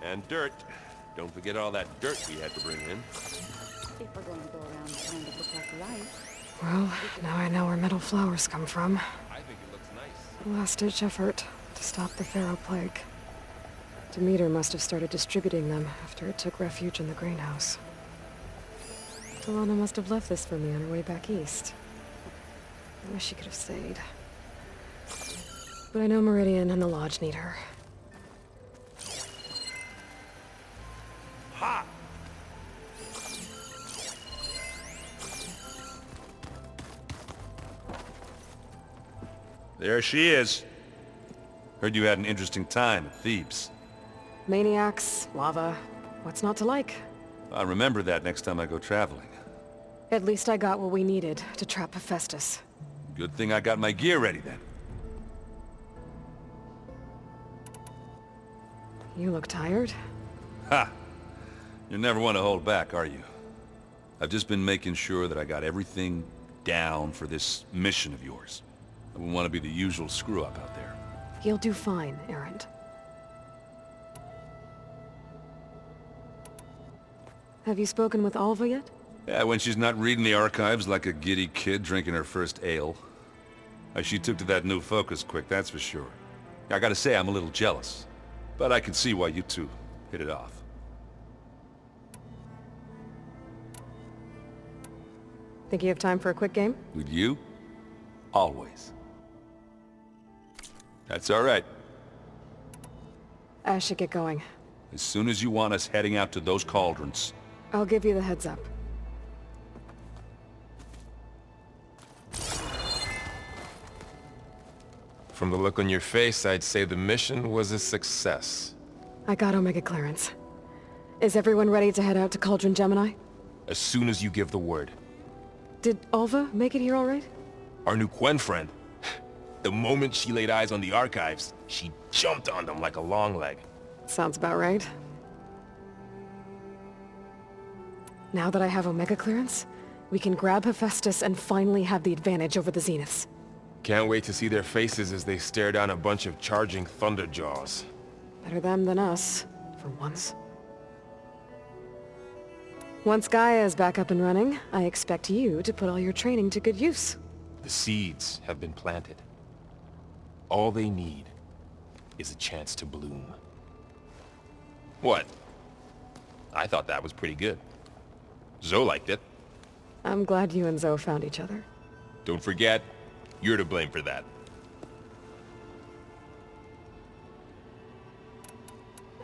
And dirt. Don't forget all that dirt we had to bring in. If we're going to go around trying to protect life. Well, now I know where metal flowers come from. I think it looks nice. A last-ditch effort to stop the Pharaoh plague. Demeter must have started distributing them after it took refuge in the greenhouse. Delana must have left this for me on her way back east. I wish she could have stayed. But I know Meridian and the Lodge need her. Ha! There she is. Heard you had an interesting time at Thebes. Maniacs, lava, what's not to like? I'll remember that next time I go traveling. At least I got what we needed to trap Hephaestus. Good thing I got my gear ready then. You look tired. Ha! You never want to hold back, are you? I've just been making sure that I got everything down for this mission of yours. I wouldn't want to be the usual screw-up out there. You'll do fine, Errant. Have you spoken with Alva yet? Yeah, when she's not reading the archives like a giddy kid drinking her first ale. She took to that new focus quick, that's for sure. I gotta say, I'm a little jealous. But I can see why you two hit it off. Think you have time for a quick game? With you? Always. That's all right. I should get going. As soon as you want us heading out to those cauldrons. I'll give you the heads up. From the look on your face, I'd say the mission was a success. I got Omega clearance. Is everyone ready to head out to Cauldron Gemini? As soon as you give the word. Did Alva make it here all right? Our new Quen friend. The moment she laid eyes on the archives, she jumped on them like a long leg. Sounds about right. Now that I have Omega clearance, we can grab Hephaestus and finally have the advantage over the Zeniths. Can't wait to see their faces as they stare down a bunch of charging Thunderjaws. Better them than us, for once. Once Gaia is back up and running, I expect you to put all your training to good use. The seeds have been planted. All they need is a chance to bloom. What? I thought that was pretty good. Zoe liked it. I'm glad you and Zoe found each other. Don't forget, you're to blame for that.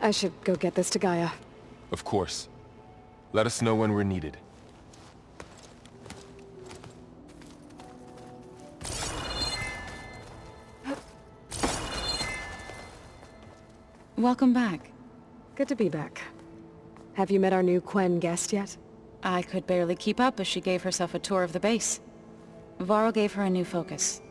I should go get this to Gaia. Of course. Let us know when we're needed. Welcome back. Good to be back. Have you met our new Quen guest yet? I could barely keep up as she gave herself a tour of the base. Varl gave her a new focus.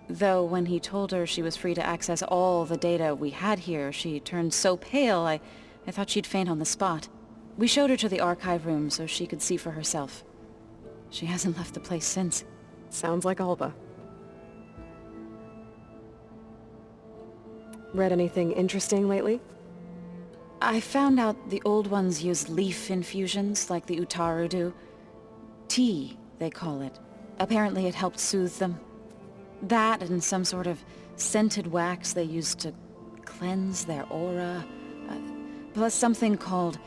Though when he told her she was free to access all the data we had here, she turned so pale I thought she'd faint on the spot. We showed her to the archive room so she could see for herself. She hasn't left the place since. Sounds like Alba. Read anything interesting lately? I found out the old ones use leaf infusions like the Utaru do. Tea, they call it. Apparently it helped soothe them. That and some sort of scented wax they used to cleanse their aura. Plus something called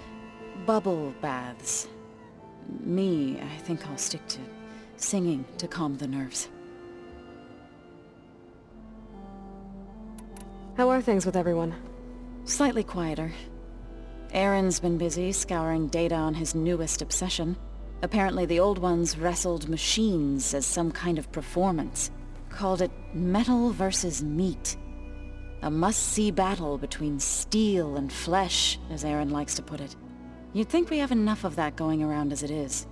bubble baths. Me, I think I'll stick to singing to calm the nerves. How are things with everyone? Slightly quieter. Aaron's been busy scouring data on his newest obsession. Apparently the old ones wrestled machines as some kind of performance. Called it metal versus meat. A must-see battle between steel and flesh, as Aaron likes to put it. You'd think we have enough of that going around as it is.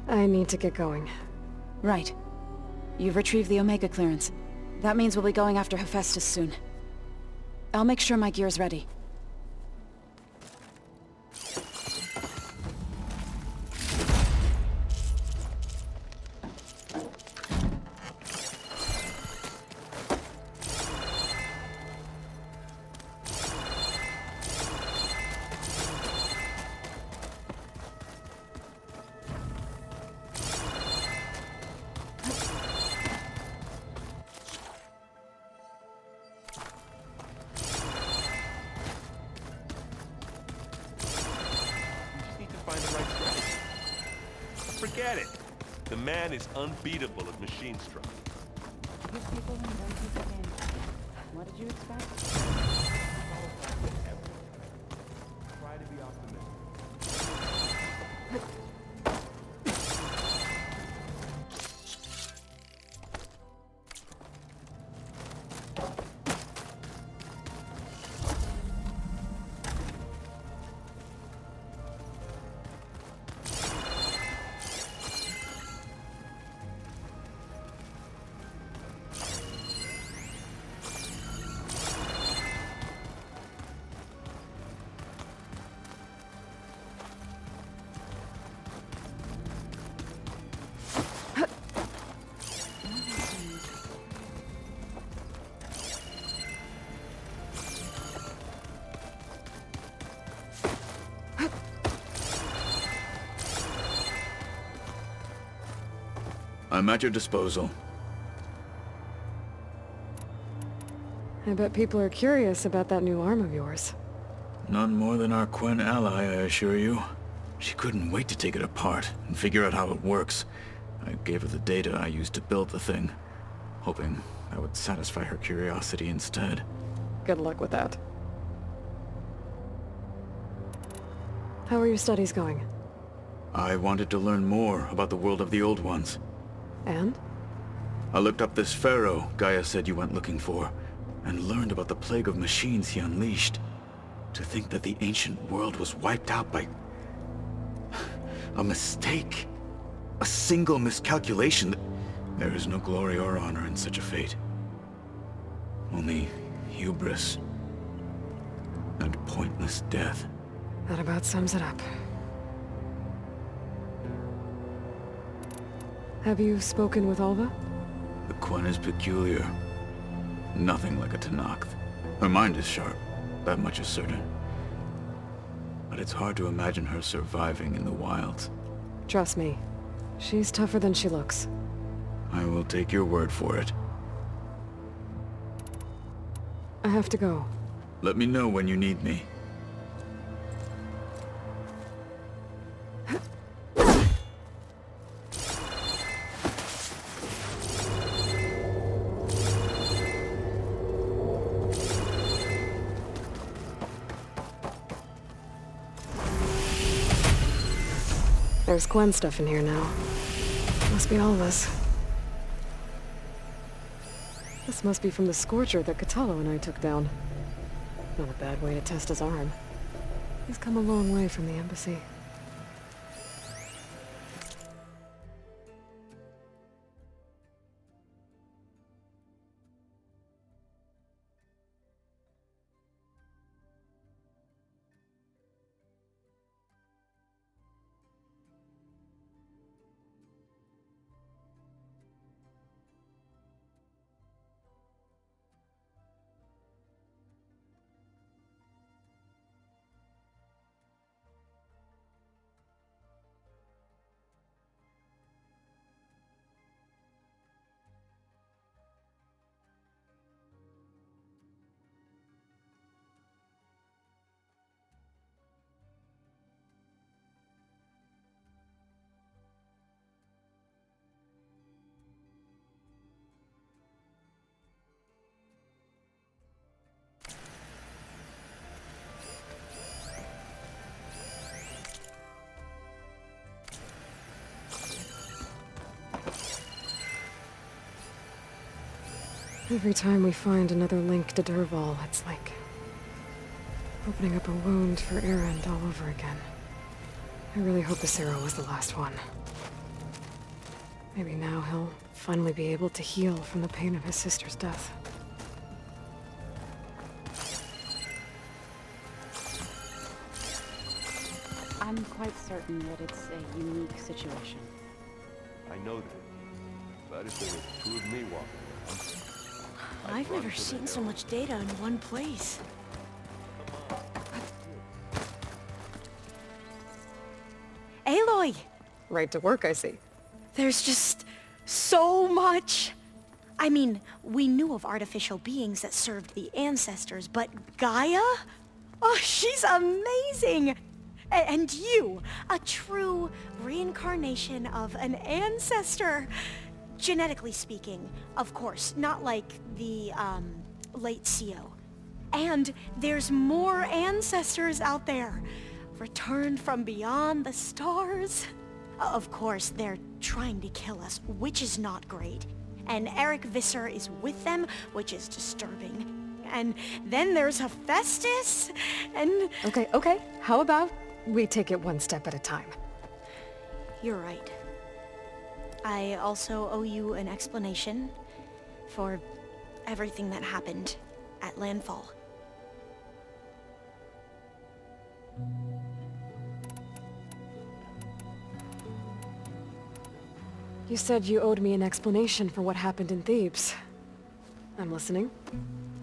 I need to get going. Right. You've retrieved the Omega clearance. That means we'll be going after Hephaestus soon. I'll make sure my gear's ready. Forget it. The man is unbeatable at machine strike. Give people and don't keep it in. What did you expect? Try to be optimistic. I'm at your disposal. I bet people are curious about that new arm of yours. None more than our Quen ally, I assure you. She couldn't wait to take it apart and figure out how it works. I gave her the data I used to build the thing, hoping that would satisfy her curiosity instead. Good luck with that. How are your studies going? I wanted to learn more about the world of the Old Ones. And? I looked up this pharaoh Gaia said you went looking for, and learned about the plague of machines he unleashed. To think that the ancient world was wiped out by a mistake. A single miscalculation. There is no glory or honor in such a fate. Only hubris and pointless death. That about sums it up. Have you spoken with Alva? The Quen is peculiar. Nothing like a Tenakth. Her mind is sharp, that much is certain. But it's hard to imagine her surviving in the wilds. Trust me. She's tougher than she looks. I will take your word for it. I have to go. Let me know when you need me. There's Quen stuff in here now. Must be Alva's. This must be from the Scorcher that Catello and I took down. Not a bad way to test his arm. He's come a long way from the embassy. Every time we find another link to Dervahl, it's like opening up a wound for Erend all over again. I really hope this arrow was the last one. Maybe now he'll finally be able to heal from the pain of his sister's death. I'm quite certain that it's a unique situation. I know that. But if there were two of me walking around... I've never seen so much data in one place. Aloy! Right to work, I see. There's just so much. I mean, we knew of artificial beings that served the ancestors, but Gaia? Oh, she's amazing! And you, a true reincarnation of an ancestor. Genetically speaking, of course, not like the, late CO. And there's more ancestors out there, returned from beyond the stars. Of course, they're trying to kill us, which is not great. And Eric Visser is with them, which is disturbing. And then there's Hephaestus, and... Okay. How about we take it one step at a time? You're right. I also owe you an explanation for everything that happened at Landfall. You said you owed me an explanation for what happened in Thebes. I'm listening.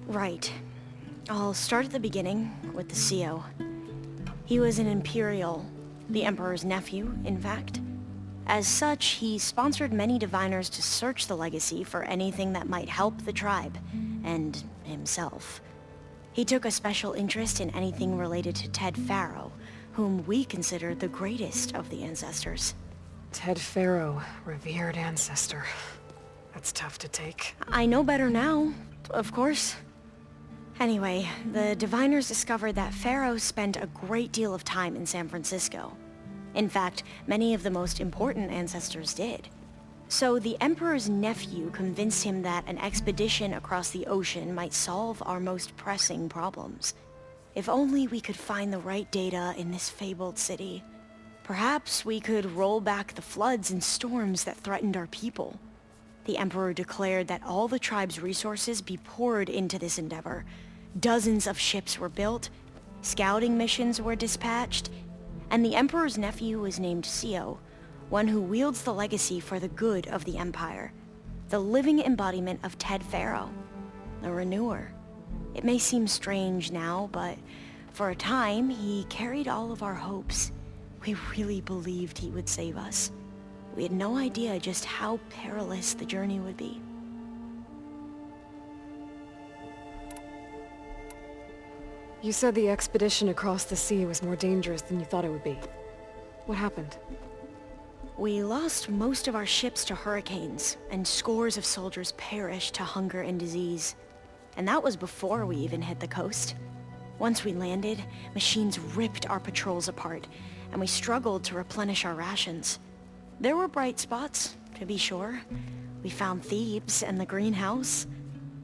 Right. I'll start at the beginning with the CO. He was an Imperial, the Emperor's nephew, in fact. As such, he sponsored many diviners to search the legacy for anything that might help the tribe, and himself. He took a special interest in anything related to Ted Faro, whom we consider the greatest of the ancestors. Ted Faro, revered ancestor. That's tough to take. I know better now, of course. Anyway, the diviners discovered that Faro spent a great deal of time in San Francisco. In fact, many of the most important ancestors did. So the Emperor's nephew convinced him that an expedition across the ocean might solve our most pressing problems. If only we could find the right data in this fabled city. Perhaps we could roll back the floods and storms that threatened our people. The Emperor declared that all the tribe's resources be poured into this endeavor. Dozens of ships were built, scouting missions were dispatched, and the Emperor's nephew was named CO, one who wields the legacy for the good of the Empire. The living embodiment of Ted Faro, the Renewer. It may seem strange now, but for a time, he carried all of our hopes. We really believed he would save us. We had no idea just how perilous the journey would be. You said the expedition across the sea was more dangerous than you thought it would be. What happened? We lost most of our ships to hurricanes, and scores of soldiers perished to hunger and disease. And that was before we even hit the coast. Once we landed, machines ripped our patrols apart, and we struggled to replenish our rations. There were bright spots, to be sure. We found Thebes and the greenhouse.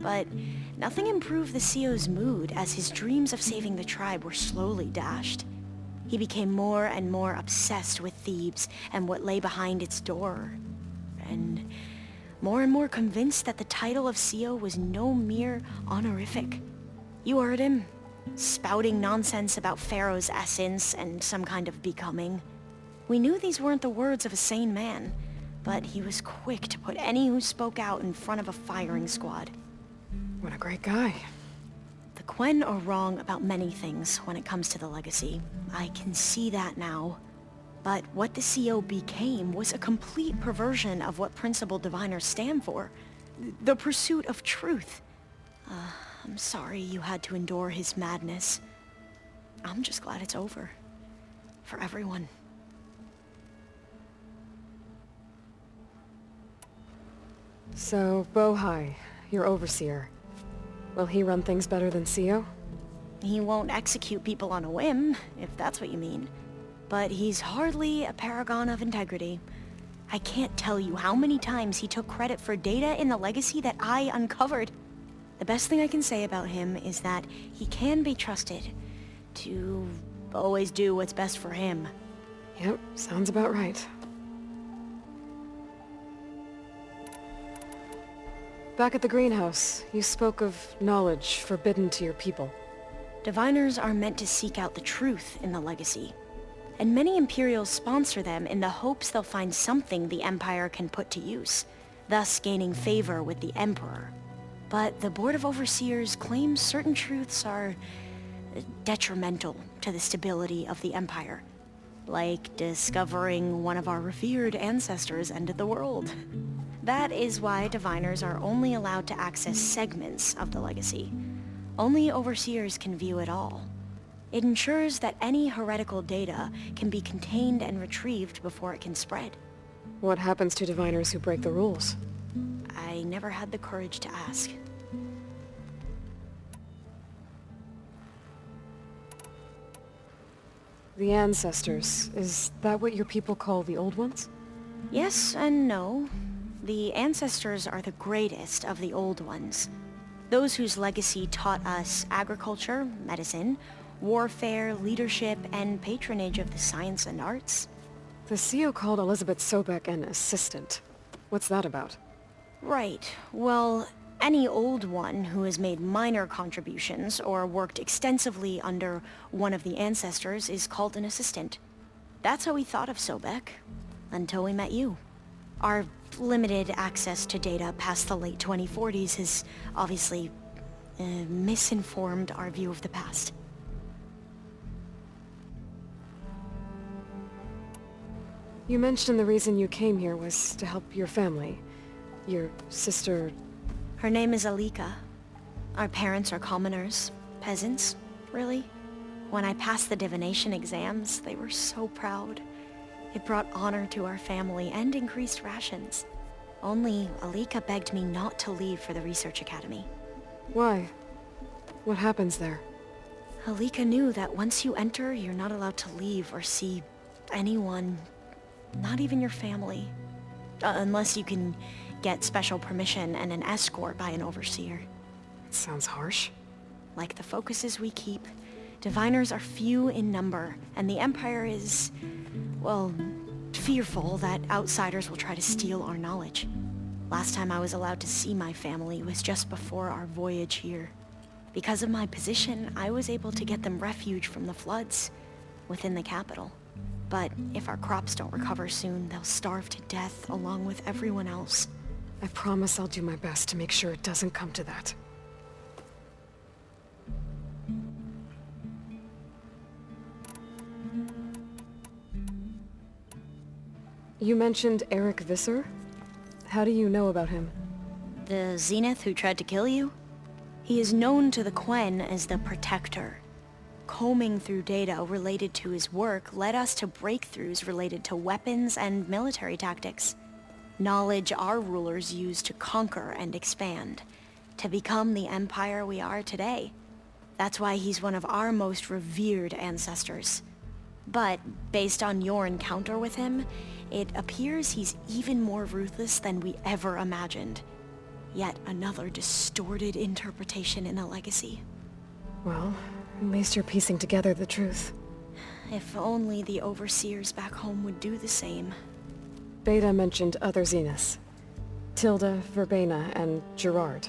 But nothing improved the CO's mood as his dreams of saving the tribe were slowly dashed. He became more and more obsessed with Thebes and what lay behind its door. And more convinced that the title of CO was no mere honorific. You heard him, spouting nonsense about Pharaoh's essence and some kind of becoming. We knew these weren't the words of a sane man, but he was quick to put any who spoke out in front of a firing squad. What a great guy. The Quen are wrong about many things when it comes to the legacy. I can see that now. But what the CO became was a complete perversion of what principled diviners stand for. The pursuit of truth. I'm sorry you had to endure his madness. I'm just glad it's over. For everyone. So, Bohai, your overseer. Will he run things better than CO? He won't execute people on a whim, if that's what you mean. But he's hardly a paragon of integrity. I can't tell you how many times he took credit for data in the legacy that I uncovered. The best thing I can say about him is that he can be trusted to always do what's best for him. Yep, sounds about right. Back at the greenhouse, you spoke of knowledge forbidden to your people. Diviners are meant to seek out the truth in the legacy, and many Imperials sponsor them in the hopes they'll find something the Empire can put to use, thus gaining favor with the Emperor. But the Board of Overseers claims certain truths are detrimental to the stability of the Empire, like discovering one of our revered ancestors ended the world. That is why Diviners are only allowed to access segments of the legacy. Only Overseers can view it all. It ensures that any heretical data can be contained and retrieved before it can spread. What happens to Diviners who break the rules? I never had the courage to ask. The ancestors, is that what your people call the old ones? Yes and no. The ancestors are the greatest of the old ones. Those whose legacy taught us agriculture, medicine, warfare, leadership, and patronage of the science and arts. The CEO called Elizabeth Sobek an assistant. What's that about? Right. Well, any old one who has made minor contributions or worked extensively under one of the ancestors is called an assistant. That's how we thought of Sobek, until we met you. Our limited access to data past the late 2040s has obviously misinformed our view of the past. You mentioned the reason you came here was to help your family. Your sister... Her name is Alika. Our parents are commoners, peasants, really. When I passed the divination exams, they were so proud. It brought honor to our family and increased rations. Only Alika begged me not to leave for the research academy. Why? What happens there? Alika knew that once you enter, you're not allowed to leave or see anyone, not even your family. Unless you can get special permission and an escort by an overseer. It sounds harsh. Like the focuses we keep, Diviners are few in number, and the Empire is, well, fearful that outsiders will try to steal our knowledge. Last time I was allowed to see my family was just before our voyage here. Because of my position, I was able to get them refuge from the floods within the capital. But if our crops don't recover soon, they'll starve to death along with everyone else. I promise I'll do my best to make sure it doesn't come to that. You mentioned Eric Visser? How do you know about him? The Zenith who tried to kill you? He is known to the Quen as the Protector. Combing through data related to his work led us to breakthroughs related to weapons and military tactics. Knowledge our rulers used to conquer and expand, to become the empire we are today. That's why he's one of our most revered ancestors. But based on your encounter with him, it appears he's even more ruthless than we ever imagined. Yet another distorted interpretation in the legacy. Well, at least you're piecing together the truth. If only the overseers back home would do the same. Beta mentioned other Zeniths. Tilda, Verbena, and Gerard.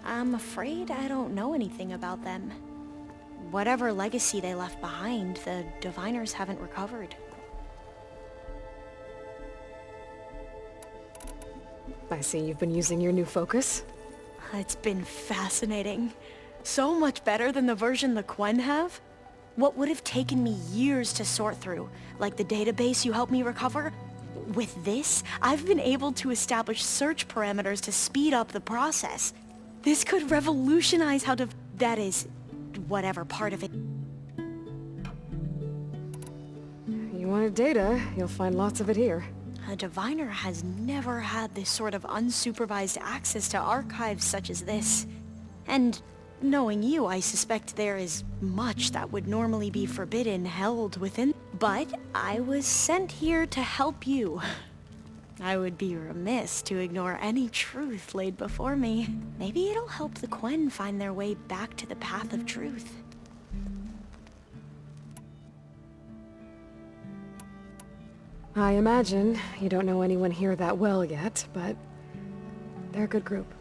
I'm afraid I don't know anything about them. Whatever legacy they left behind, the Diviners haven't recovered. I see you've been using your new focus. It's been fascinating. So much better than the version the Quen have. What would have taken me years to sort through, like the database you helped me recover, with this, I've been able to establish search parameters to speed up the process. This could revolutionize how that is, whatever part of it. You wanted data, you'll find lots of it here. A diviner has never had this sort of unsupervised access to archives such as this. And knowing you, I suspect there is much that would normally be forbidden held within. But I was sent here to help you. I would be remiss to ignore any truth laid before me. Maybe it'll help the Quen find their way back to the path of truth. I imagine you don't know anyone here that well yet, but they're a good group.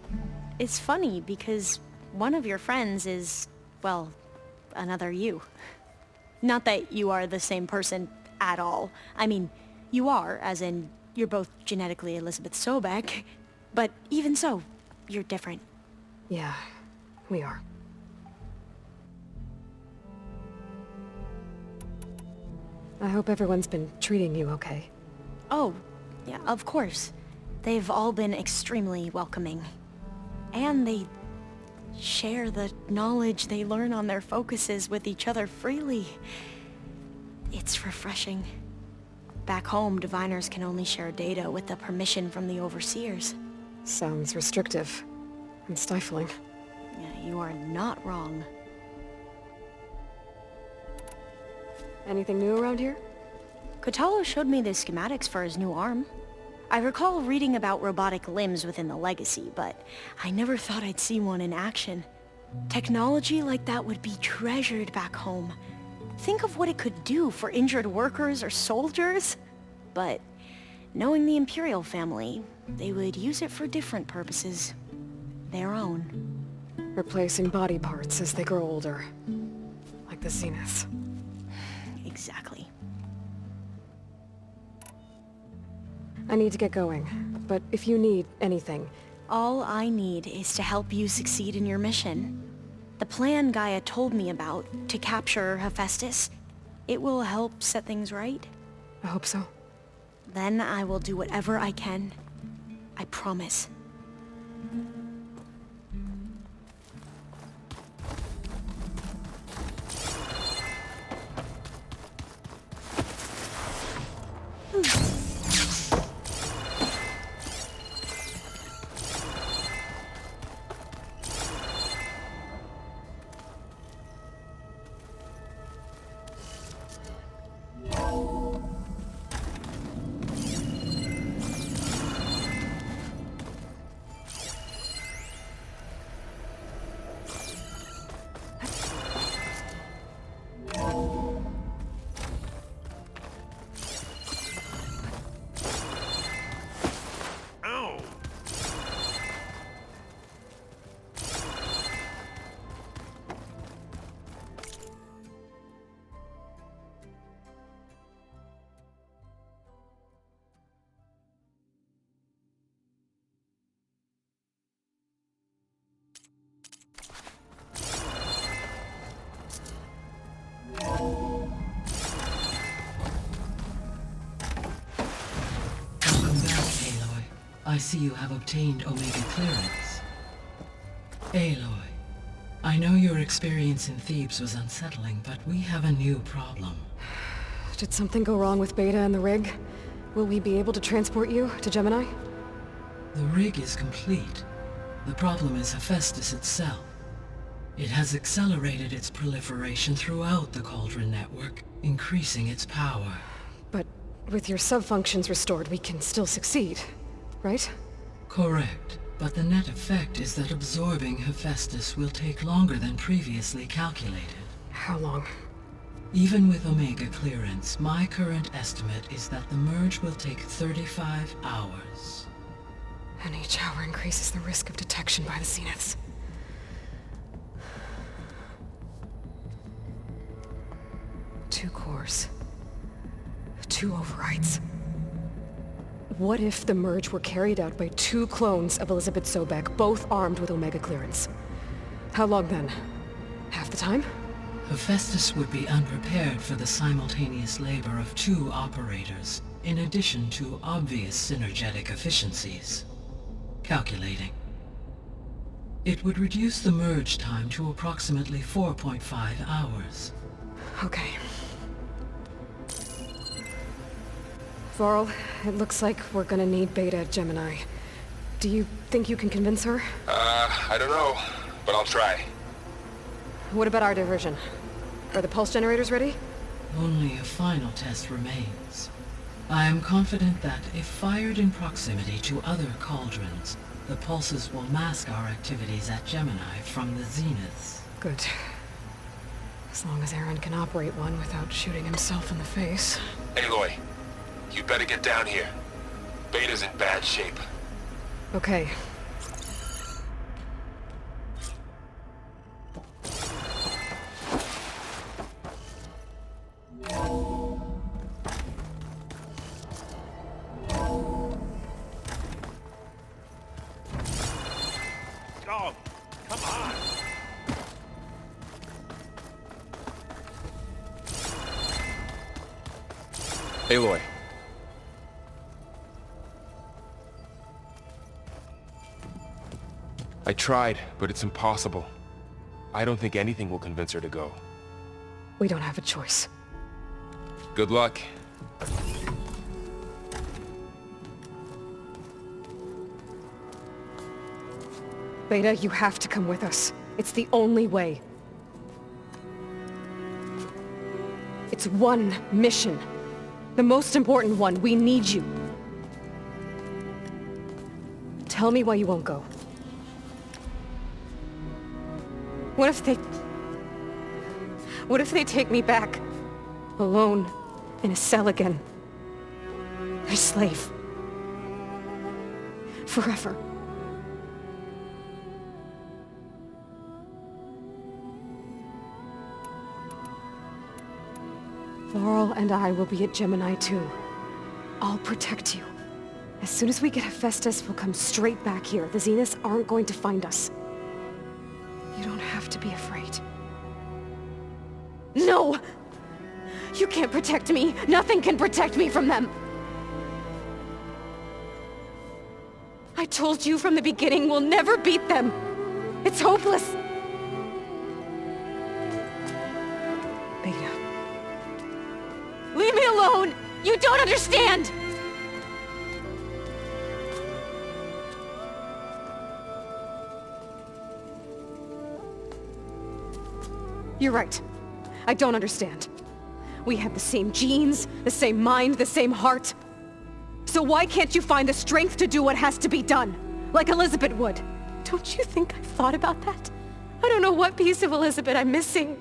It's funny because one of your friends is, well, another you. Not that you are the same person at all. I mean, you are, as in, you're both genetically Elizabeth Sobek, but even so, you're different. Yeah, we are. I hope everyone's been treating you okay. Oh, yeah, of course. They've all been extremely welcoming. And they share the knowledge they learn on their focuses with each other freely. It's refreshing. Back home, diviners can only share data with the permission from the overseers. Sounds restrictive and stifling. Yeah, you are not wrong. Anything new around here? Kotalo showed me the schematics for his new arm. I recall reading about robotic limbs within the Legacy, but I never thought I'd see one in action. Technology like that would be treasured back home. Think of what it could do for injured workers or soldiers. But knowing the Imperial family, they would use it for different purposes. Their own. Replacing body parts as they grow older. Like the Zeniths. Exactly. I need to get going, but if you need anything... All I need is to help you succeed in your mission. The plan Gaia told me about, to capture Hephaestus, it will help set things right. I hope so. Then I will do whatever I can. I promise. I see you have obtained Omega clearance. Aloy, I know your experience in Thebes was unsettling, but we have a new problem. Did something go wrong with Beta and the rig? Will we be able to transport you to Gemini? The rig is complete. The problem is Hephaestus itself. It has accelerated its proliferation throughout the Cauldron network, increasing its power. But with your sub-functions restored, we can still succeed, right? Correct. But the net effect is that absorbing Hephaestus will take longer than previously calculated. How long? Even with Omega clearance, my current estimate is that the merge will take 35 hours. And each hour increases the risk of detection by the Zeniths. Two cores. Two overrides. What if the merge were carried out by two clones of Elizabeth Sobek, both armed with Omega clearance? How long then? Half the time? Hephaestus would be unprepared for the simultaneous labor of two operators, in addition to obvious synergetic efficiencies. Calculating. It would reduce the merge time to approximately 4.5 hours. Okay. Varl, it looks like we're gonna need Beta at Gemini. Do you think you can convince her? I don't know, but I'll try. What about our diversion? Are the pulse generators ready? Only a final test remains. I am confident that if fired in proximity to other cauldrons, the pulses will mask our activities at Gemini from the zeniths. Good. As long as Aaron can operate one without shooting himself in the face. Aloy, you better get down here. Beta's in bad shape. Okay. Oh, come on. Aloy. I tried, but it's impossible. I don't think anything will convince her to go. We don't have a choice. Good luck. Beta, you have to come with us. It's the only way. It's one mission. The most important one. We need you. Tell me why you won't go. What if they take me back? Alone. In a cell again. A slave. Forever. Laurel and I will be at Gemini too. I'll protect you. As soon as we get Hephaestus, we'll come straight back here. The Zeniths aren't going to find us. You don't have to be afraid. No! You can't protect me. Nothing can protect me from them. I told you from the beginning we'll never beat them. It's hopeless. Beta. Leave me alone! You don't understand! You're right. I don't understand. We have the same genes, the same mind, the same heart. So why can't you find the strength to do what has to be done? Like Elizabeth would. Don't you think I've thought about that? I don't know what piece of Elizabeth I'm missing.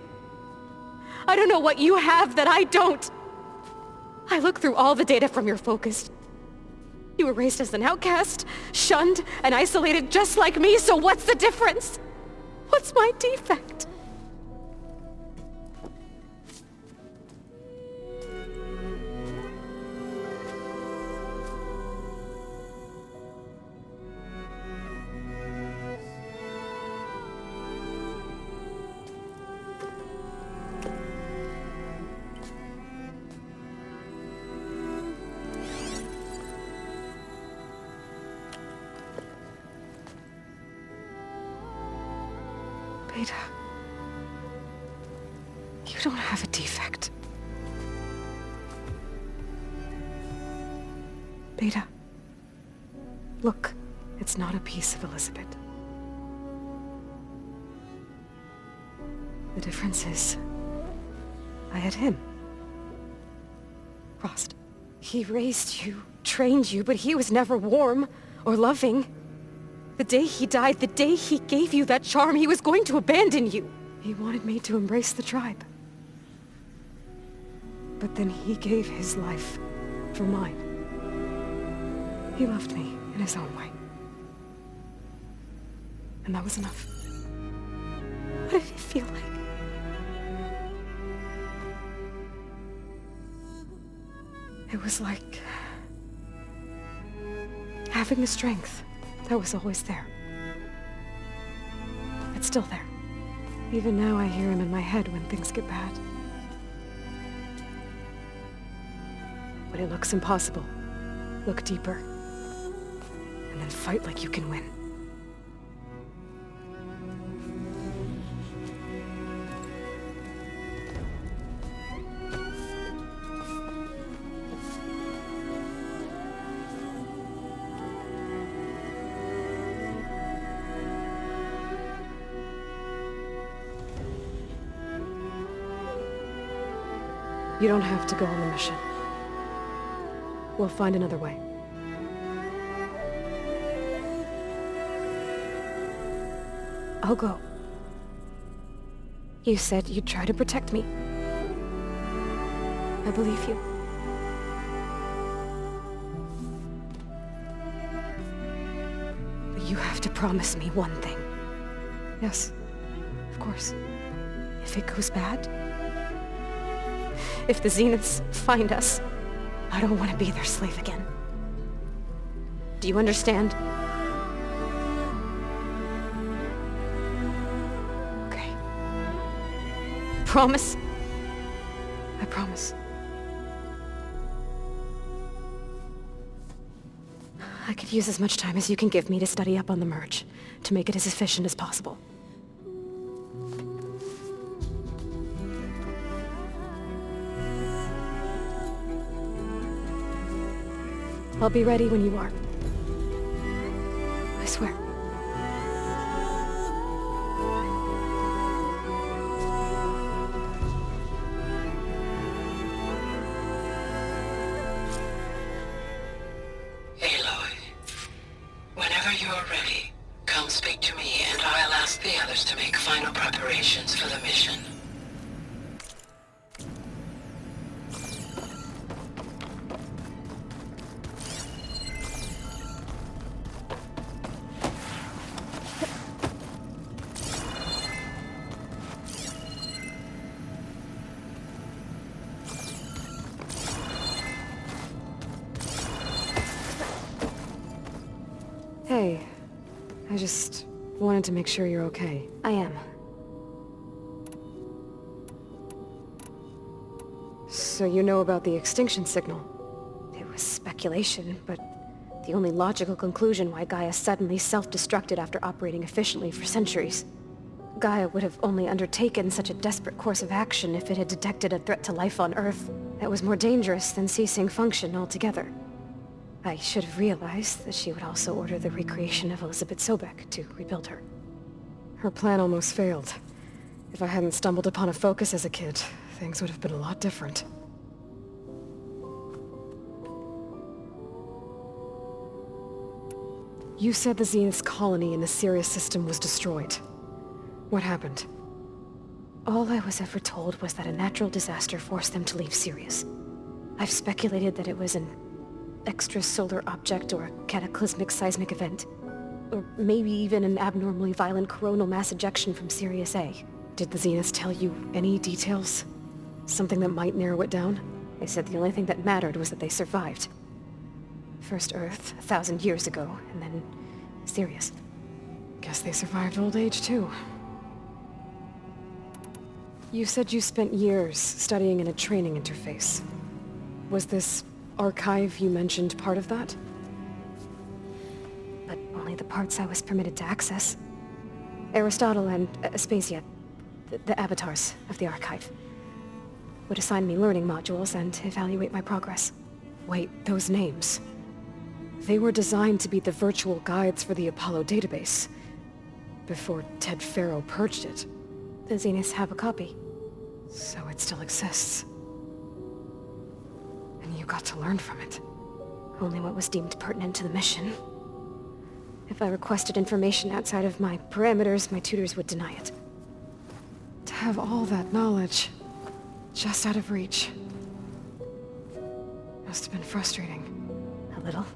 I don't know what you have that I don't. I look through all the data from your focus. You were raised as an outcast, shunned, and isolated just like me, so what's the difference? What's my defect? Beta, you don't have a defect. Beta, look, it's not a piece of Elizabeth. The difference is, I had him. Frost. He raised you, trained you, but he was never warm or loving. The day he died, the day he gave you that charm, he was going to abandon you. He wanted me to embrace the tribe. But then he gave his life for mine. He loved me in his own way. And that was enough. What did it feel like? It was like having the strength that was always there. It's still there. Even now I hear him in my head when things get bad. When it looks impossible, look deeper. And then fight like you can win. You don't have to go on the mission. We'll find another way. I'll go. You said you'd try to protect me. I believe you. But you have to promise me one thing. Yes, of course. If it goes bad, if the Zeniths find us, I don't want to be their slave again. Do you understand? Okay. Promise? I promise. I could use as much time as you can give me to study up on the merge, to make it as efficient as possible. I'll be ready when you are. I swear. Aloy, whenever you're ready, come speak to me and I'll ask the others to make final preparations for the mission. Hey, I just wanted to make sure you're okay. I am. So you know about the extinction signal? It was speculation, but the only logical conclusion why Gaia suddenly self-destructed after operating efficiently for centuries. Gaia would have only undertaken such a desperate course of action if it had detected a threat to life on Earth that was more dangerous than ceasing function altogether. I should have realized that she would also order the recreation of Elizabeth Sobek to rebuild her. Her plan almost failed. If I hadn't stumbled upon a focus as a kid, things would have been a lot different. You said the Zenith's colony in the Sirius system was destroyed. What happened? All I was ever told was that a natural disaster forced them to leave Sirius. I've speculated that it was an extrasolar object or a cataclysmic seismic event. Or maybe even an abnormally violent coronal mass ejection from Sirius A. Did the Zeniths tell you any details? Something that might narrow it down? They said the only thing that mattered was that they survived. First Earth, 1,000 years ago, and then Sirius. Guess they survived old age too. You said you spent years studying in a training interface. Was this archive you mentioned part of that? But only the parts I was permitted to access. Aristotle and Aspasia, the avatars of the archive, would assign me learning modules and evaluate my progress. Wait, those names. They were designed to be the virtual guides for the Apollo database, before Ted Faro purged it. The Zeniths have a copy. So it still exists. And you got to learn from it. Only what was deemed pertinent to the mission. If I requested information outside of my parameters, my tutors would deny it. To have all that knowledge, just out of reach. Must have been frustrating. A little.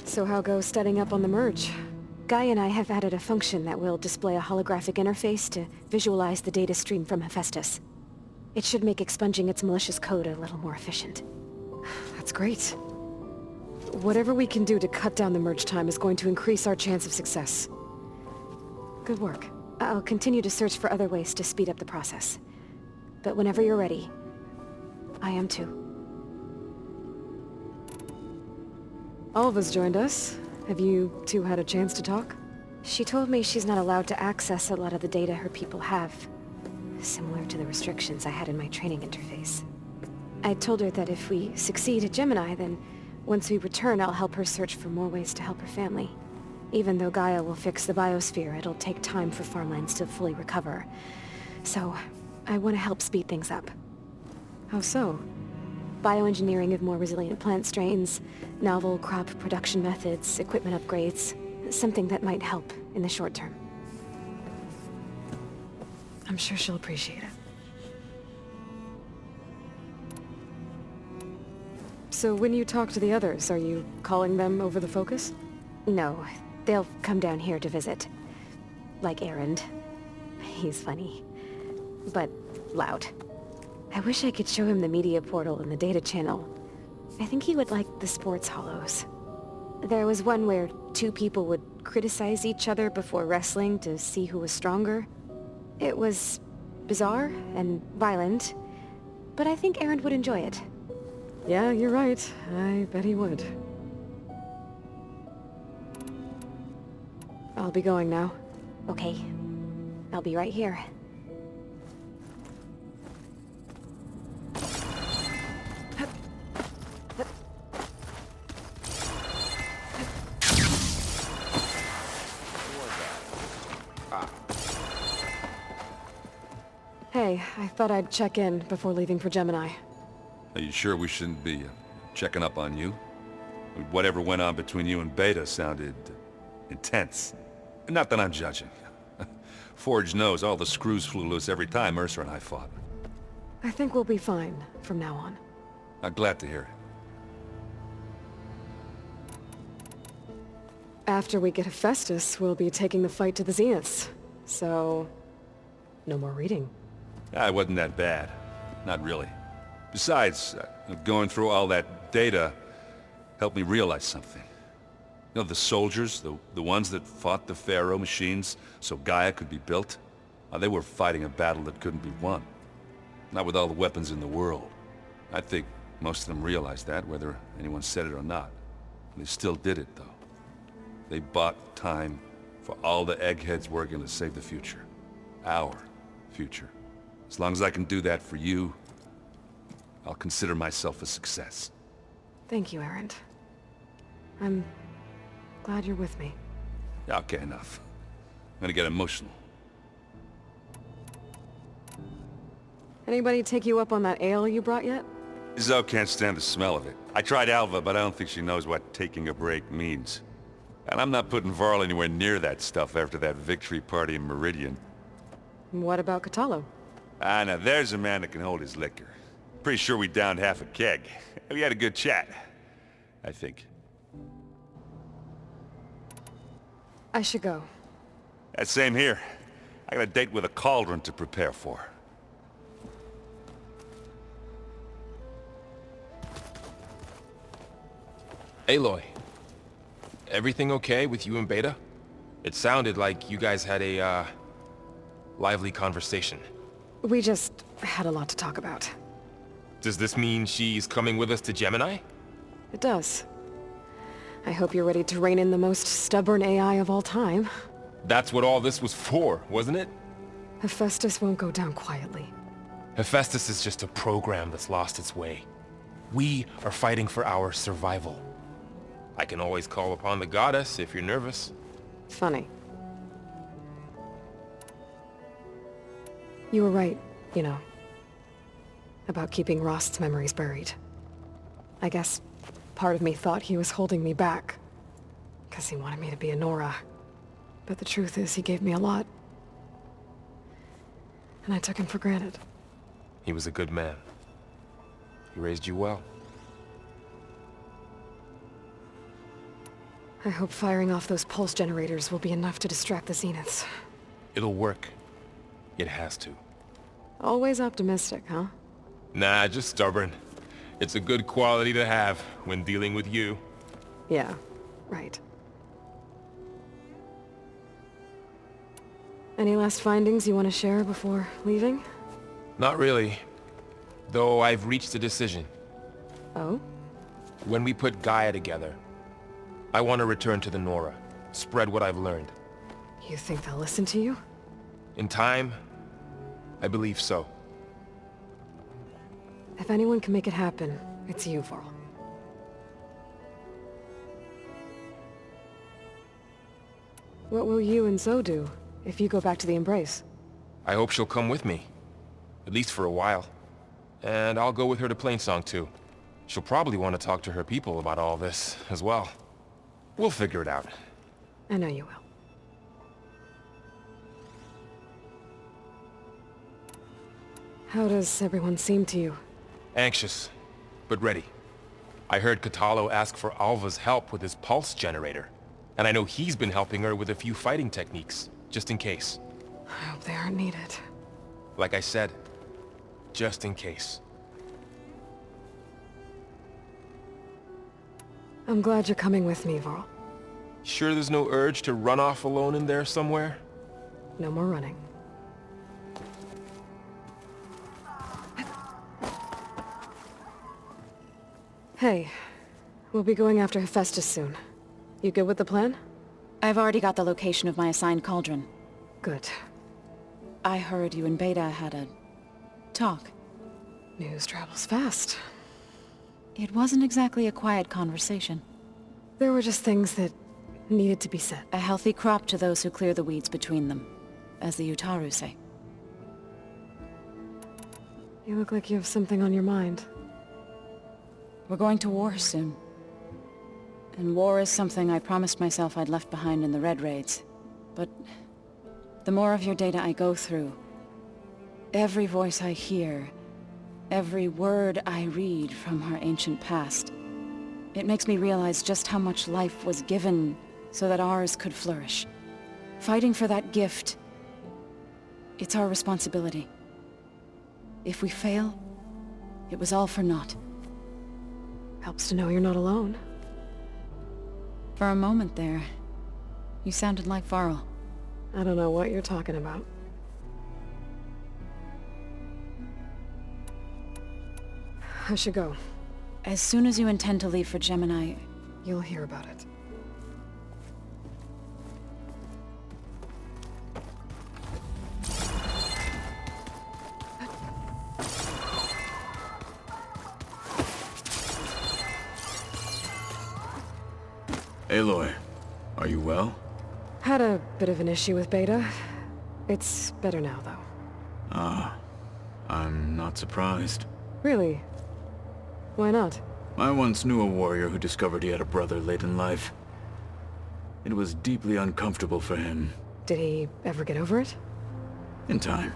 So how goes studying up on the merge? Guy and I have added a function that will display a holographic interface to visualize the data stream from Hephaestus. It should make expunging its malicious code a little more efficient. That's great. Whatever we can do to cut down the merge time is going to increase our chance of success. Good work. I'll continue to search for other ways to speed up the process. But whenever you're ready, I am too. Alva's joined us. Have you two had a chance to talk? She told me she's not allowed to access a lot of the data her people have. Similar to the restrictions I had in my training interface. I told her that if we succeed at Gemini, then once we return, I'll help her search for more ways to help her family. Even though Gaia will fix the biosphere, it'll take time for farmlands to fully recover. So, I want to help speed things up. How so? Bioengineering of more resilient plant strains, novel crop production methods, equipment upgrades. Something that might help in the short term. I'm sure she'll appreciate it. So when you talk to the others, are you calling them over the focus? No, they'll come down here to visit. Like Erend. He's funny. But loud. I wish I could show him the media portal and the data channel. I think he would like the sports hollows. There was one where two people would criticize each other before wrestling to see who was stronger. It was bizarre and violent, but I think Erend would enjoy it. Yeah, you're right. I bet he would. I'll be going now. Okay. I'll be right here. Hey, I thought I'd check in before leaving for Gemini. Are you sure we shouldn't be checking up on you? Whatever went on between you and Beta sounded intense. Not that I'm judging. Forge knows all the screws flew loose every time Mercer and I fought. I think we'll be fine from now on. I'm glad to hear it. After we get Hephaestus, we'll be taking the fight to the Zeniths. So, no more reading. It wasn't that bad. Not really. Besides, going through all that data helped me realize something. You know, the soldiers, the ones that fought the Pharaoh machines so Gaia could be built, they were fighting a battle that couldn't be won. Not with all the weapons in the world. I think most of them realized that, whether anyone said it or not. They still did it, though. They bought time for all the eggheads working to save the future. Our future. As long as I can do that for you, I'll consider myself a success. Thank you, Erend. I'm glad you're with me. Okay, enough. I'm gonna get emotional. Anybody take you up on that ale you brought yet? Zoe can't stand the smell of it. I tried Alva, but I don't think she knows what taking a break means. And I'm not putting Varl anywhere near that stuff after that victory party in Meridian. What about Catallo? Now there's a man that can hold his liquor. Pretty sure we downed half a keg. We had a good chat, I think. I should go. Same here. I got a date with a cauldron to prepare for. Aloy, everything okay with you and Beta? It sounded like you guys had a, lively conversation. We just had a lot to talk about. Does this mean she's coming with us to Gemini? It does. I hope you're ready to rein in the most stubborn AI of all time. That's what all this was for, wasn't it? Hephaestus won't go down quietly. Hephaestus is just a program that's lost its way. We are fighting for our survival. I can always call upon the goddess if you're nervous. Funny. You were right, you know. About keeping Rost's memories buried. I guess part of me thought he was holding me back. 'Cause he wanted me to be a Nora. But the truth is, he gave me a lot. And I took him for granted. He was a good man. He raised you well. I hope firing off those pulse generators will be enough to distract the Zeniths. It'll work. It has to. Always optimistic, huh? Nah, just stubborn. It's a good quality to have when dealing with you. Yeah, right. Any last findings you want to share before leaving? Not really. Though I've reached a decision. Oh? When we put Gaia together, I want to return to the Nora. Spread what I've learned. You think they'll listen to you? In time, I believe so. If anyone can make it happen, it's you, Varl. What will you and Zoe do if you go back to the Embrace? I hope she'll come with me. At least for a while. And I'll go with her to Plainsong too. She'll probably want to talk to her people about all this as well. We'll figure it out. I know you will. How does everyone seem to you? Anxious, but ready. I heard Katalo ask for Alva's help with his pulse generator. And I know he's been helping her with a few fighting techniques, just in case. I hope they aren't needed. Like I said, just in case. I'm glad you're coming with me, Varl. Sure there's no urge to run off alone in there somewhere? No more running. Hey, we'll be going after Hephaestus soon. You good with the plan? I've already got the location of my assigned cauldron. Good. I heard you and Beta had a talk. News travels fast. It wasn't exactly a quiet conversation. There were just things that needed to be said. A healthy crop to those who clear the weeds between them, as the Utaru say. You look like you have something on your mind. We're going to war soon. And war is something I promised myself I'd left behind in the Red Raids. But the more of your data I go through, every voice I hear, every word I read from our ancient past, it makes me realize just how much life was given so that ours could flourish. Fighting for that gift, it's our responsibility. If we fail, it was all for naught. Helps to know you're not alone. For a moment there, you sounded like Varl. I don't know what you're talking about. I should go. As soon as you intend to leave for Gemini, You'll hear about it. Aloy, are you well? Had a bit of an issue with Beta. It's better now, though. Ah, I'm not surprised. Really? Why not? I once knew a warrior who discovered he had a brother late in life. It was deeply uncomfortable for him. Did he ever get over it? In time.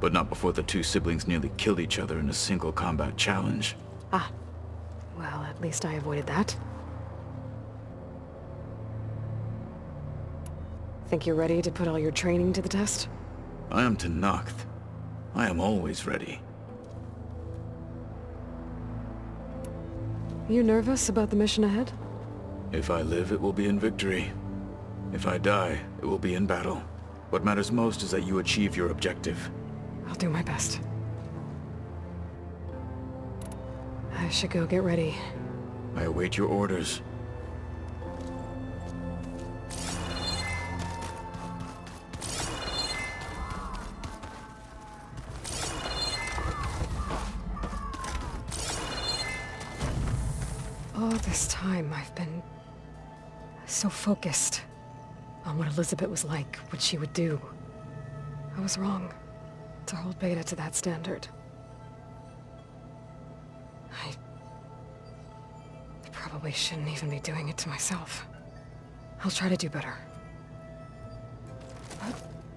But not before the two siblings nearly killed each other in a single combat challenge. Ah. Well, at least I avoided that. Think you're ready to put all your training to the test? I am Tenakth. I am always ready. You nervous about the mission ahead? If I live, it will be in victory. If I die, it will be in battle. What matters most is that you achieve your objective. I'll do my best. I should go get ready. I await your orders. All this time, I've been so focused on what Elizabeth was like, what she would do. I was wrong to hold Beta to that standard. I probably shouldn't even be doing it to myself. I'll try to do better.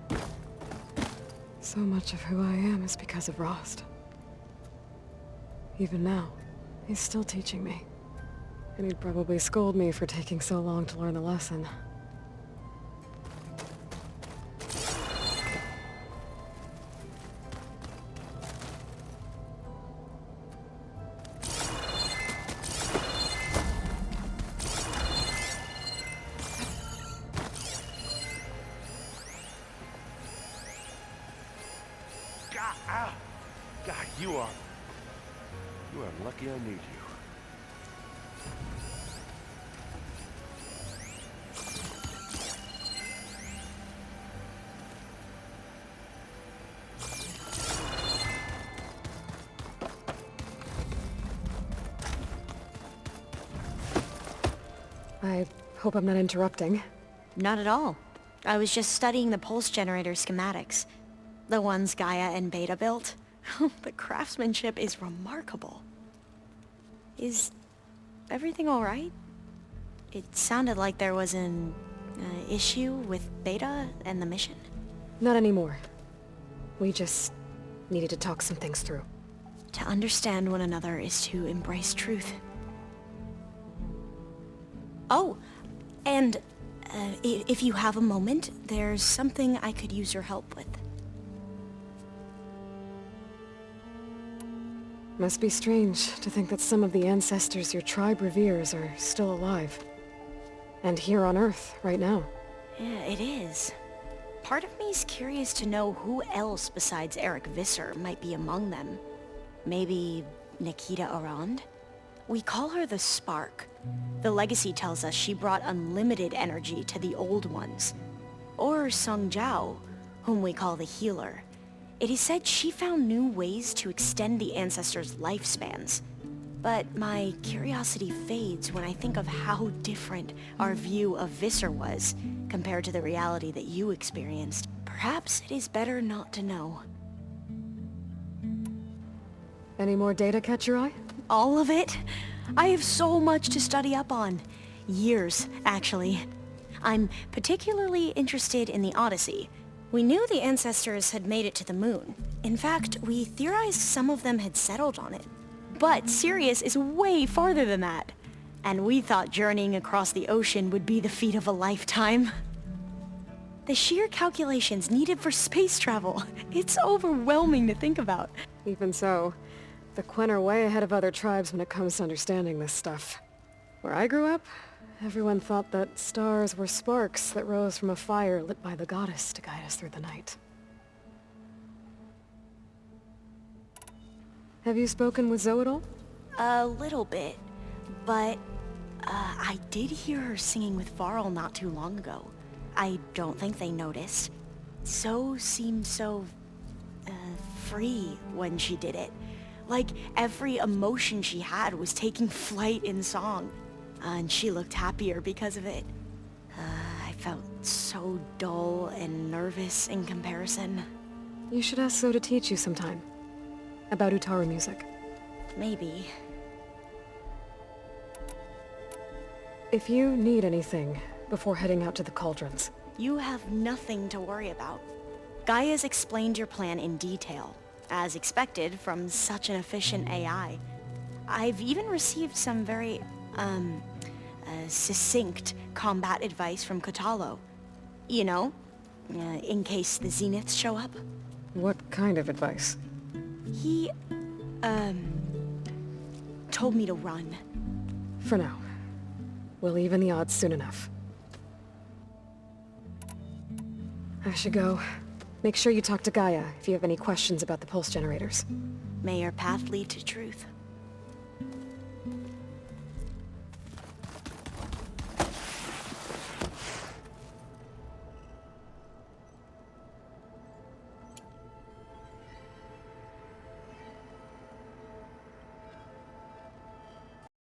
But so much of who I am is because of Rost. Even now, he's still teaching me. And he'd probably scold me for taking so long to learn a lesson. God, you are lucky I need you. I hope I'm not interrupting. Not at all. I was just studying the pulse generator schematics. The ones Gaia and Beta built. The craftsmanship is remarkable. Is everything all right? It sounded like there was an issue with Beta and the mission. Not anymore. We just needed to talk some things through. To understand one another is to embrace truth. Oh, and if you have a moment, there's something I could use your help with. Must be strange to think that some of the ancestors your tribe reveres are still alive. And here on Earth, right now. Yeah, it is. Part of me's curious to know who else besides Eric Visser might be among them. Maybe Nikita Arand? We call her the Spark. The legacy tells us she brought unlimited energy to the old ones. Or Sung Jiao, whom we call the Healer. It is said she found new ways to extend the ancestors' lifespans. But my curiosity fades when I think of how different our view of Visser was compared to the reality that you experienced. Perhaps it is better not to know. Any more data catch your eye? All of it? I have so much to study up on. Years, actually. I'm particularly interested in the Odyssey. We knew the ancestors had made it to the moon. In fact, we theorized some of them had settled on it. But Sirius is way farther than that. And we thought journeying across the ocean would be the feat of a lifetime. The sheer calculations needed for space travel. It's overwhelming to think about. Even so, the Quen are way ahead of other tribes when it comes to understanding this stuff. Where I grew up, everyone thought that stars were sparks that rose from a fire lit by the goddess to guide us through the night. Have you spoken with Zoe at all? A little bit, but I did hear her singing with Varl not too long ago. I don't think they noticed. Zoe seemed so free when she did it. Like every emotion she had was taking flight in song. And she looked happier because of it. I felt so dull and nervous in comparison. You should ask Zoe to teach you sometime. About Utaru music. Maybe. If you need anything before heading out to the cauldrons. You have nothing to worry about. Gaia's explained your plan in detail, as expected from such an efficient AI. I've even received some very, succinct combat advice from Kotalo. You know, in case the Zeniths show up. What kind of advice? He, told me to run. For now. We'll even the odds soon enough. I should go. Make sure you talk to Gaia if you have any questions about the pulse generators. May your path lead to truth.